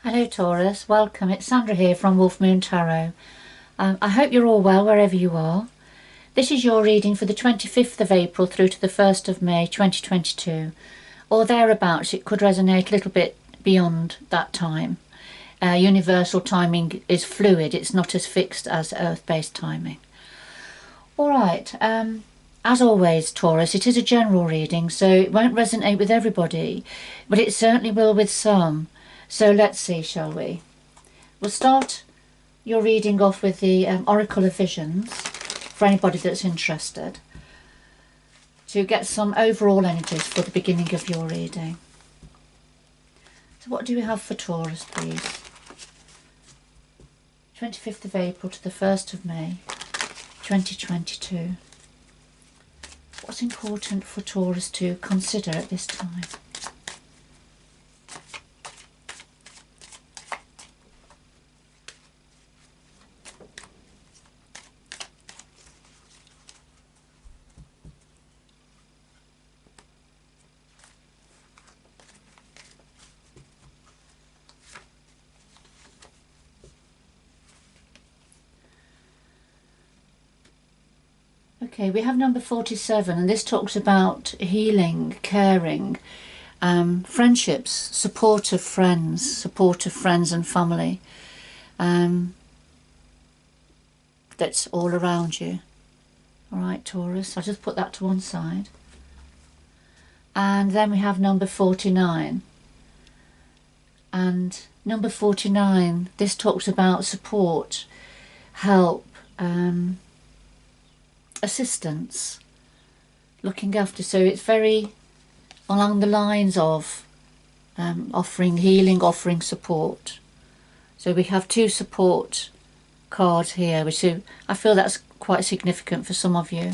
Hello Taurus, welcome. It's Sandra here from Wolf Moon Tarot. I hope you're all well wherever you are. This is your reading for the 25th of April through to the 1st of May 2022, or thereabouts. It could resonate a little bit beyond that time. Universal timing is fluid, it's not as fixed as earth-based timing. Alright, as always Taurus, it is a general reading, so it won't resonate with everybody, but it certainly will with some. So let's see, shall we? We'll start your reading off with the Oracle of Visions, for anybody that's interested, to get some overall energies for the beginning of your reading. So what do we have for Taurus, please? 25th of April to the 1st of May 2022. What's important for Taurus to consider at this time? Okay, we have number 47, and this talks about healing, caring, friendships, support of friends and family. That's all around you. Alright, Taurus, I'll just put that to one side. And then we have number 49. And number 49, this talks about support, help, assistance, looking after. So it's very along the lines of offering healing, offering support. So we have two support cards here, which I feel that's quite significant for some of you,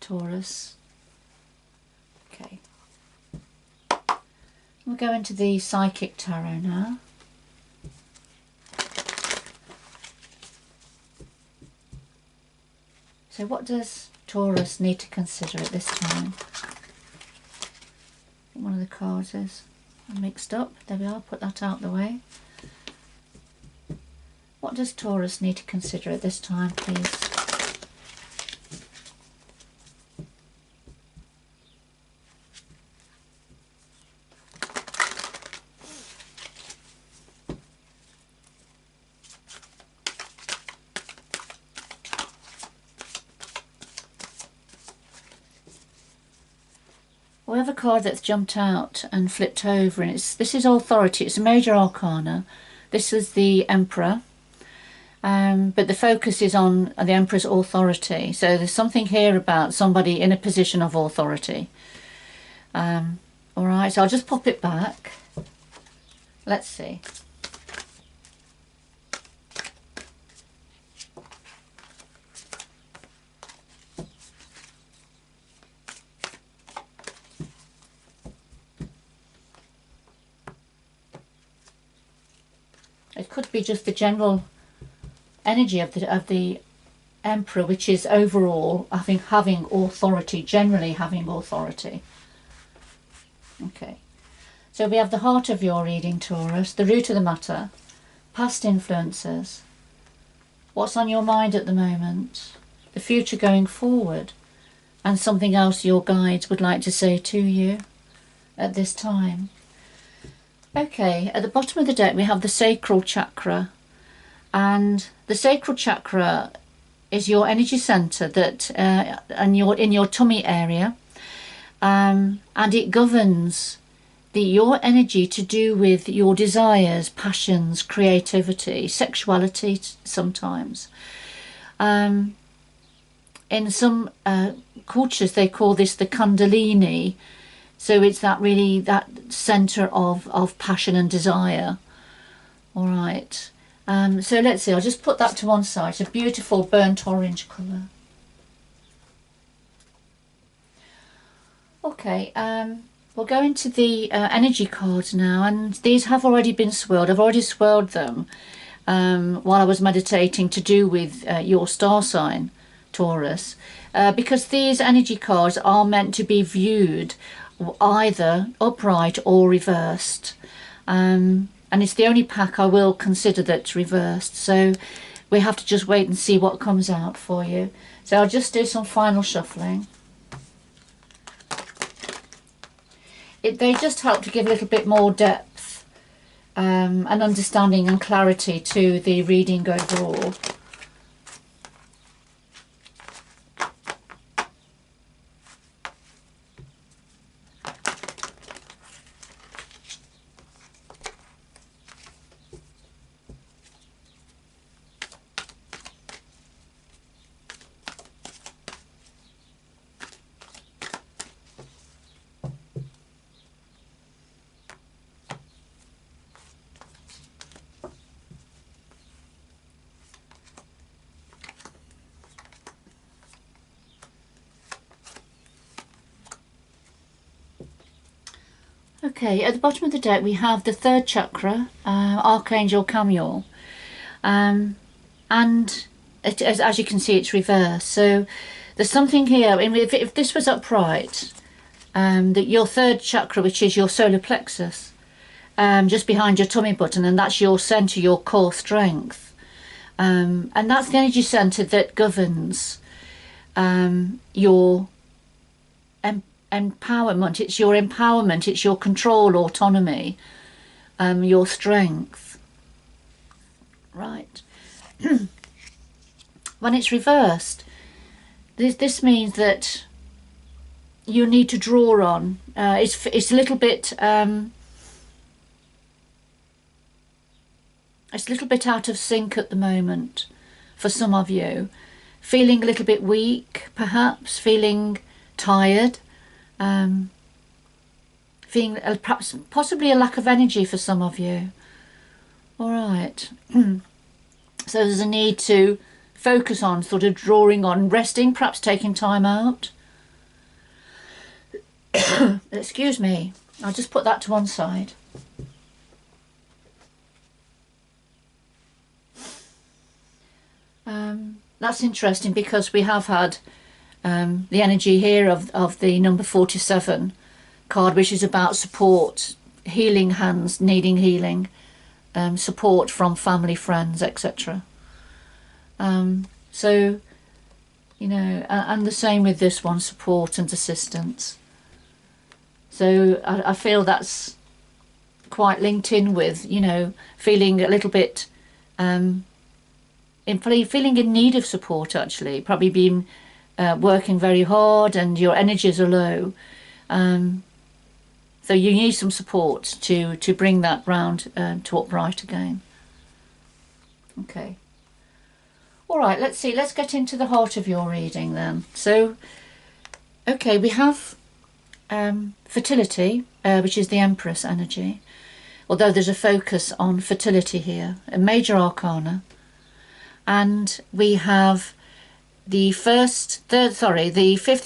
Taurus. Okay, we'll go into the Psychic Tarot now. So what does Taurus need to consider at this time? I think one of the cards is mixed up. There we are, put that out the way. What does Taurus need to consider at this time, please? We have a card that's jumped out and flipped over, and this is authority. It's a major arcana. This is the Emperor, but the focus is on the Emperor's authority. So there's something here about somebody in a position of authority. Alright, so I'll just pop it back. Let's see. It could be just the general energy of the Emperor, which is overall having authority, generally having authority. Okay, so we have the heart of your reading, Taurus, the root of the matter, past influences, what's on your mind at the moment, the future going forward, and something else your guides would like to say to you at this time. Okay, at the bottom of the deck we have the sacral chakra, and the sacral chakra is your energy center that and in your tummy area, and it governs your energy to do with your desires, passions, creativity, sexuality sometimes. In some cultures they call this the kundalini. So it's that centre of passion and desire. All right. So let's see. I'll just put that to one side. It's a beautiful burnt orange colour. Okay. We'll go into the energy cards now, and these have already been swirled. I've already swirled them while I was meditating to do with your star sign, Taurus, because these energy cards are meant to be viewed either upright or reversed. And it's the only pack I will consider that's reversed. So we have to just wait and see what comes out for you. So I'll just do some final shuffling. They just help to give a little bit more depth and understanding and clarity to the reading overall. Okay, at the bottom of the deck we have the third chakra, Archangel Chamuel, and as you can see it's reversed. So there's something here. I mean, if this was upright, that your third chakra, which is your solar plexus, just behind your tummy button, and that's your centre, your core strength, and that's the energy centre that governs your empowerment. It's your empowerment, it's your control, autonomy, your strength. Right. When it's reversed, this means that you need to draw on. It's a little bit it's a little bit out of sync at the moment for some of you. Feeling a little bit weak, perhaps feeling tired. Feeling perhaps possibly a lack of energy for some of you. All right. So there's a need to focus on sort of drawing on, resting, perhaps taking time out. Excuse me, I'll just put that to one side. That's interesting because we have had the energy here of the number 47 card, which is about support, healing hands, needing healing, support from family, friends, etc. So, you know, and the same with this one, support and assistance. So I feel that's quite linked in with, you know, feeling a little bit, feeling in need of support, actually, probably been working very hard and your energies are low. So you need some support to bring that round to upright again. Okay. All right, let's see. Let's get into the heart of your reading then. So, okay, we have fertility, which is the Empress energy. Although there's a focus on fertility here, a major arcana. And we have the fifth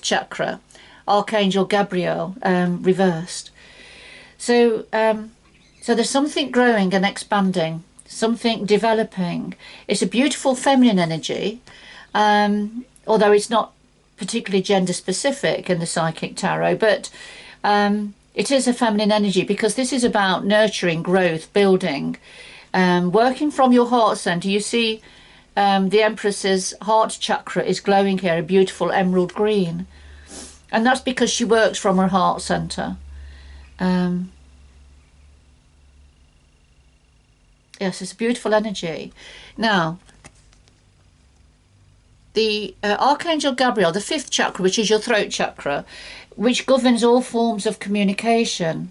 chakra, Archangel Gabriel, reversed. So there's something growing and expanding, something developing. It's a beautiful feminine energy, although it's not particularly gender specific in the Psychic Tarot, but it is a feminine energy because this is about nurturing, growth, building, working from your heart center. You see the Empress's heart chakra is glowing here, a beautiful emerald green. And that's because she works from her heart center. Yes, it's a beautiful energy. Now, the Archangel Gabriel, the fifth chakra, which is your throat chakra, which governs all forms of communication.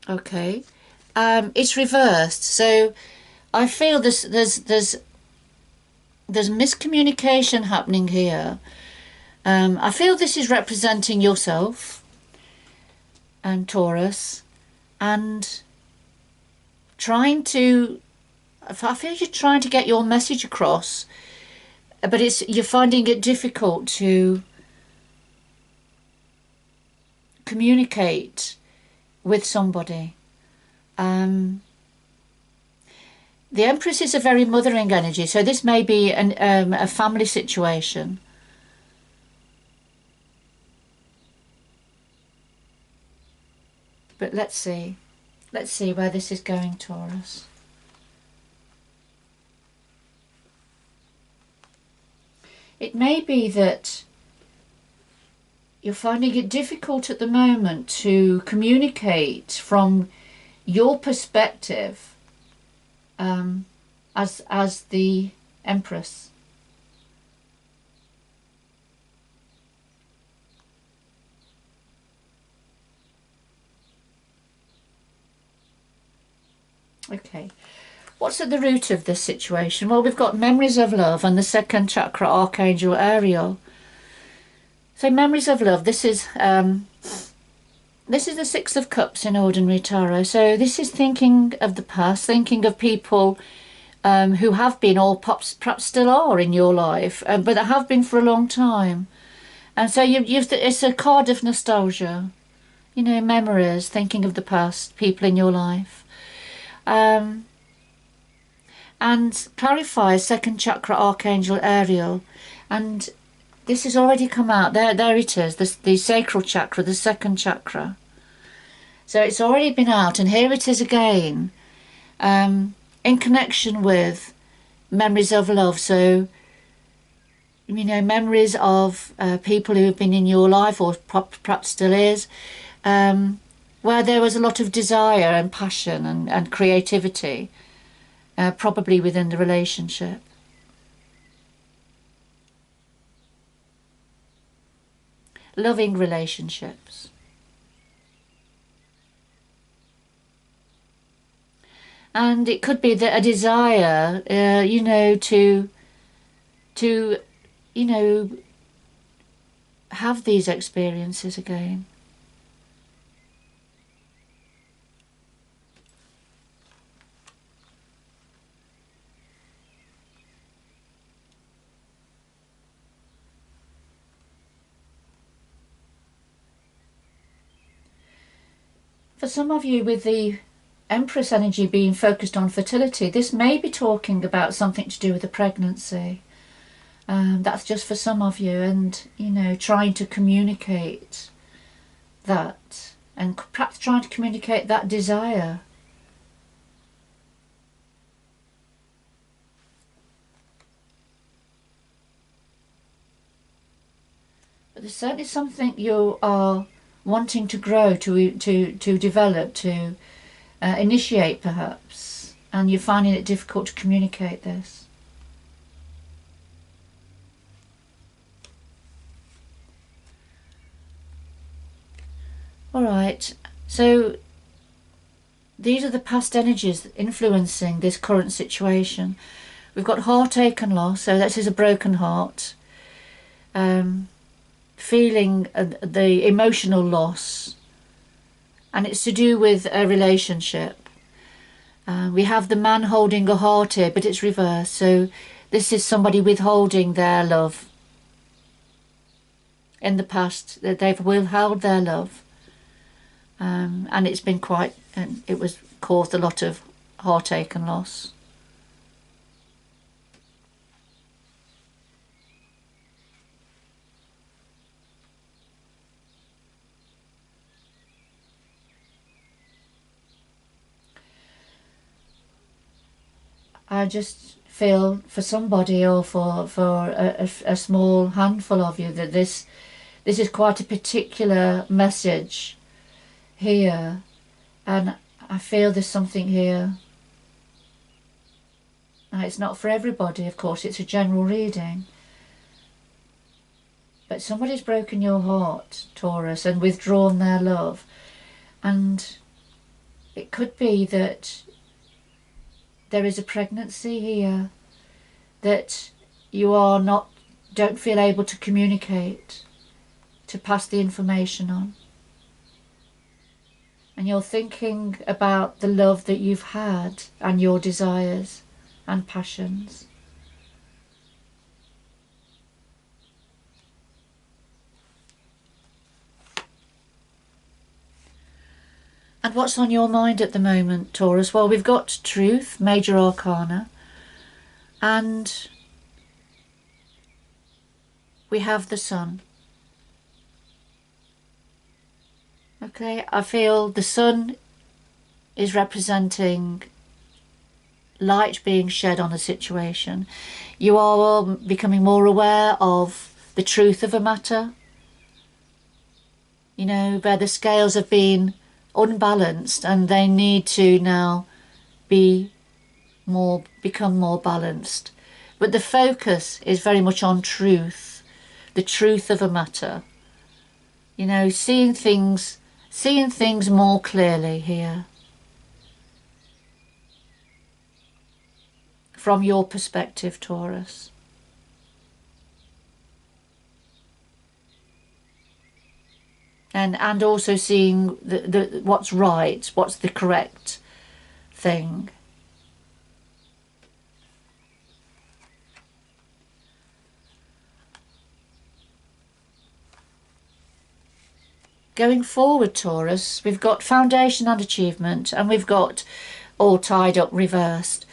Okay, it's reversed. So I feel there's miscommunication happening here. I feel this is representing yourself and Taurus, and I feel you're trying to get your message across, but you're finding it difficult to communicate with somebody. The Empress is a very mothering energy, so this may be a family situation. But let's see where this is going, Taurus. It may be that you're finding it difficult at the moment to communicate from your perspective as the Empress. Okay. What's at the root of this situation? Well, we've got memories of love and the second chakra, Archangel Ariel. So memories of love, this is the Six of Cups in ordinary tarot. So this is thinking of the past, thinking of people who have been, or perhaps still are in your life, but that have been for a long time. And so it's a card of nostalgia, you know, memories, thinking of the past, people in your life. And clarifies second chakra, Archangel Ariel. And this has already come out. There it is, the sacral chakra, the second chakra. So it's already been out, and here it is again, in connection with memories of love. So, you know, memories of people who have been in your life, or perhaps still is, where there was a lot of desire and passion and creativity, probably within the relationship. Loving relationships. And it could be that a desire, you know, to you know, have these experiences again. For some of you, with the Empress energy being focused on fertility, this may be talking about something to do with a pregnancy. That's just for some of you, and, you know, trying to communicate that, and perhaps trying to communicate that desire. But there's certainly something you are wanting to grow, to develop, to initiate perhaps, and you're finding it difficult to communicate this. Alright, so these are the past energies influencing this current situation. We've got heartache and loss, so that is a broken heart. Feeling the emotional loss, and it's to do with a relationship. We have the man holding a heart here, but it's reversed, so this is somebody withholding their love. In the past, that they've withheld their love, and it's been quite, and it was caused a lot of heartache and loss. I just feel for somebody, or for a small handful of you, that this is quite a particular message here, and I feel there's something here. Now, it's not for everybody, of course, it's a general reading, but somebody's broken your heart, Taurus, and withdrawn their love, and it could be that there is a pregnancy here that you don't feel able to communicate, to pass the information on. And you're thinking about the love that you've had, and your desires and passions. And what's on your mind at the moment, Taurus? Well, we've got Truth, Major Arcana, and we have the Sun. Okay, I feel the sun is representing light being shed on a situation. You are becoming more aware of the truth of a matter. You know, where the scales have been unbalanced and they need to now become more balanced. But the focus is very much on truth, the truth of a matter. You know, seeing things more clearly here. From your perspective, Taurus. And also seeing the what's right, what's the correct thing. Going forward, Taurus, we've got foundation and achievement, and we've got all tied up reversed.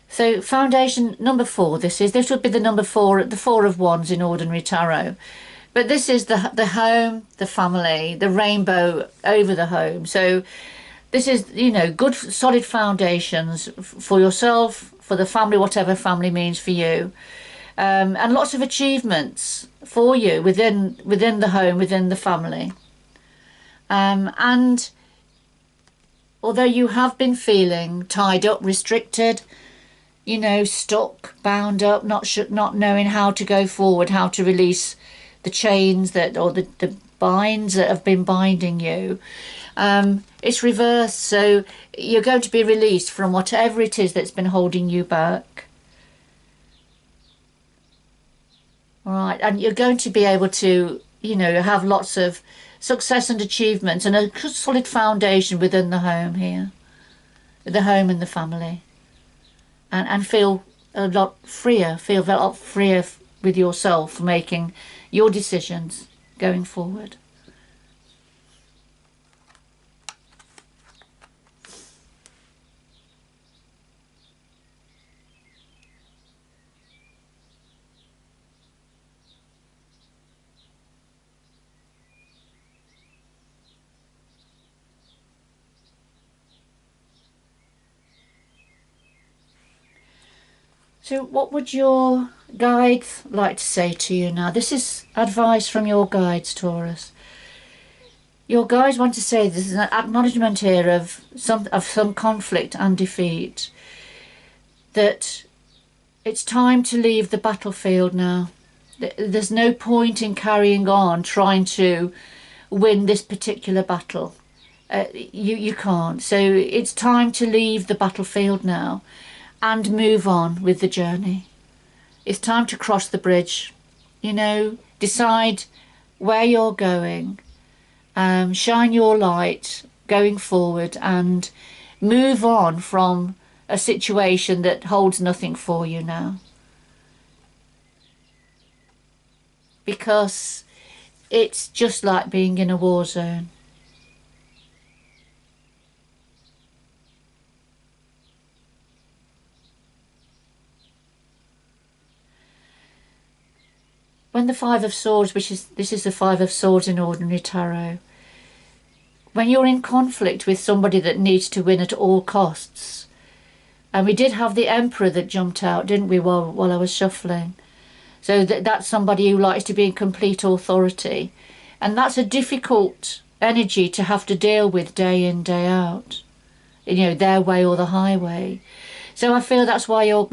So foundation number 4, this would be the number 4, the 4 of Wands in ordinary tarot. But this is the home, the family, the rainbow over the home. So this is, you know, good solid foundations for yourself, for the family, whatever family means for you. And lots of achievements for you within the home, within the family. And although you have been feeling tied up, restricted, you know, stuck, bound up, not knowing how to go forward, how to release the chains or the binds that have been binding you, it's reversed. So you're going to be released from whatever it is that's been holding you back. All right, and you're going to be able to, you know, have lots of success and achievements and a solid foundation within the home here, the home and the family, and feel a lot freer, with yourself for making your decisions going forward. So what would your guides like to say to you now? This is advice from your guides, Taurus. Your guides want to say this is an acknowledgement here of some conflict and defeat. That it's time to leave the battlefield now. There's no point in carrying on trying to win this particular battle. You can't. So it's time to leave the battlefield now and move on with the journey. It's time to cross the bridge, you know, decide where you're going, shine your light going forward and move on from a situation that holds nothing for you now. Because it's just like being in a war zone. When the 5 of Swords, this is the 5 of Swords in ordinary tarot, when you're in conflict with somebody that needs to win at all costs, and we did have the Emperor that jumped out, didn't we, while I was shuffling? So that's somebody who likes to be in complete authority, and that's a difficult energy to have to deal with day in, day out, you know, their way or the highway. So I feel that's why your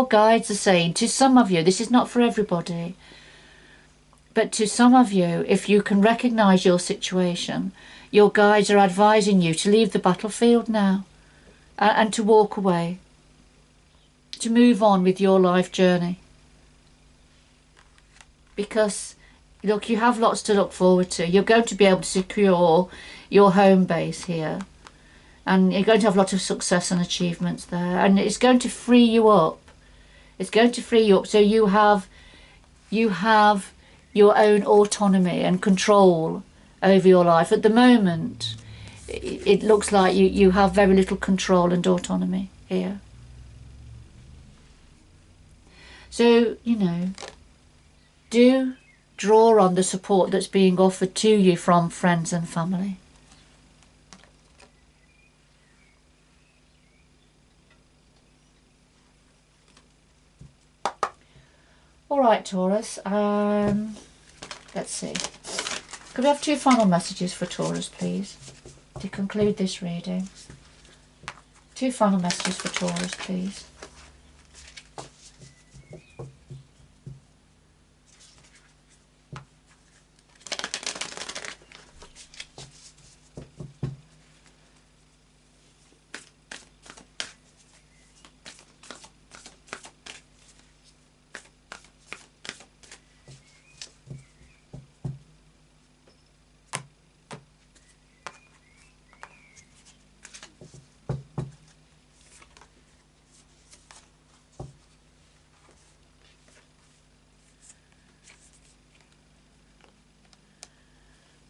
guides are saying to some of you, this is not for everybody, but to some of you, if you can recognise your situation, your guides are advising you to leave the battlefield now and to walk away, to move on with your life journey. Because, look, you have lots to look forward to. You're going to be able to secure your home base here. And you're going to have lots of success and achievements there. And it's going to free you up. It's going to free you up so you have your own autonomy and control over your life. At the moment, it looks like you have very little control and autonomy here. So, you know, do draw on the support that's being offered to you from friends and family. All right, Taurus. Let's see. Could we have 2 final messages for Taurus, please, to conclude this reading? 2 final messages for Taurus, please.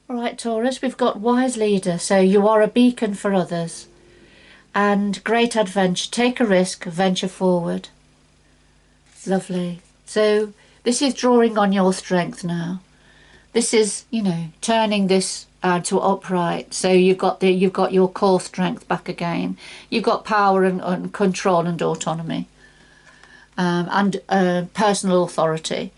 Alright, Taurus, we've got wise leader, so you are a beacon for others. And great adventure. Take a risk, venture forward. Lovely. So this is drawing on your strength now. This is, you know, turning this to upright. So you've got your core strength back again. You've got power and control and autonomy, and personal authority.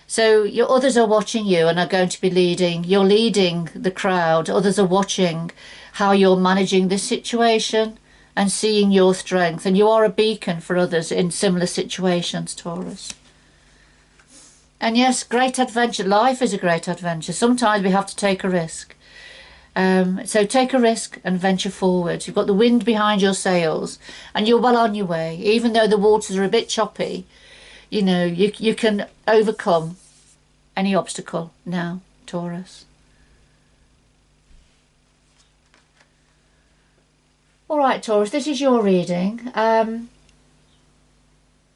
So your others are watching you and are going to be leading. You're leading the crowd. Others are watching how you're managing this situation and seeing your strength. And you are a beacon for others in similar situations, Taurus. And yes, great adventure. Life is a great adventure. Sometimes we have to take a risk. So take a risk and venture forward. You've got the wind behind your sails and you're well on your way. Even though the waters are a bit choppy, you know, you can overcome any obstacle now, Taurus. All right, Taurus, this is your reading. I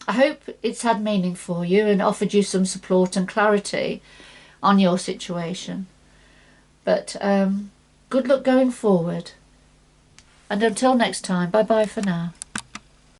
hope it's had meaning for you and offered you some support and clarity on your situation. But good luck going forward. And until next time, bye-bye for now.